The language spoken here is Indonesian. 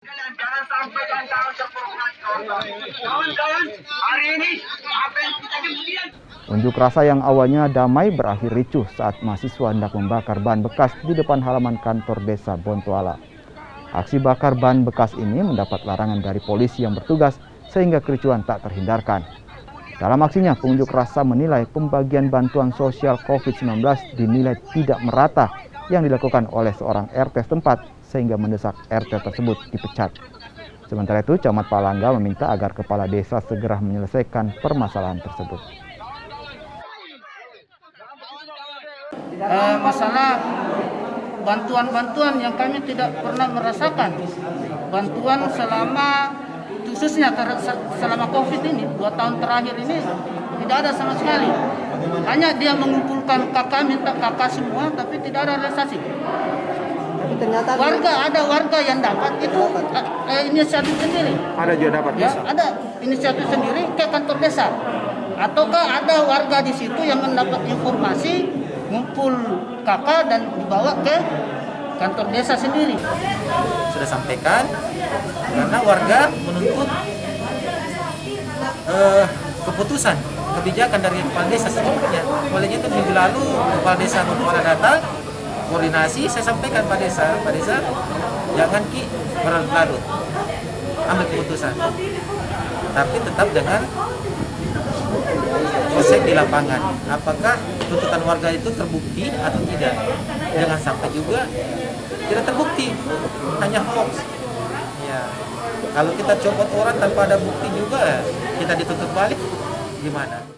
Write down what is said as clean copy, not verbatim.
Jangan sampai kawan-kawan terprovokasi. Kawan-kawan, hari ini apa yang kita kemudian? Unjuk rasa yang awalnya damai berakhir ricuh saat mahasiswa hendak membakar ban bekas di depan halaman kantor desa Bontoala. Aksi bakar ban bekas ini mendapat larangan dari polisi yang bertugas sehingga kericuan tak terhindarkan. Dalam aksinya, pengunjuk rasa menilai pembagian bantuan sosial COVID-19 dinilai tidak merata yang dilakukan oleh seorang RT setempat sehingga mendesak RT tersebut dipecat. Sementara itu, Camat Palangga meminta agar kepala desa segera menyelesaikan permasalahan tersebut. Masalah bantuan-bantuan yang kami tidak pernah merasakan. Bantuan khususnya selama COVID ini, 2 tahun terakhir ini tidak ada sama sekali. Hanya dia mengumpulkan kakak, minta kakak semua, tapi tidak ada realisasi. Ternyata ada warga yang dapat itu inisiatif sendiri. ada juga dapat Ya, ada inisiatif sendiri ke kantor desa. Ataukah ada warga di situ yang mendapat informasi, ngumpul kakak dan dibawa ke kantor desa sendiri. Sudah sampaikan karena warga menuntut keputusan kebijakan dari kepala desa secepatnya. Olehnya itu minggu lalu kepala desa Bontoala datang koordinasi, saya sampaikan Pak Desa jangan berlarut, ambil keputusan, tapi tetap dengan proses di lapangan. Apakah tuntutan warga itu terbukti atau tidak? Jangan sampai juga tidak terbukti, hanya hoax. Ya, kalau kita copot orang tanpa ada bukti juga, kita dituntut balik, gimana?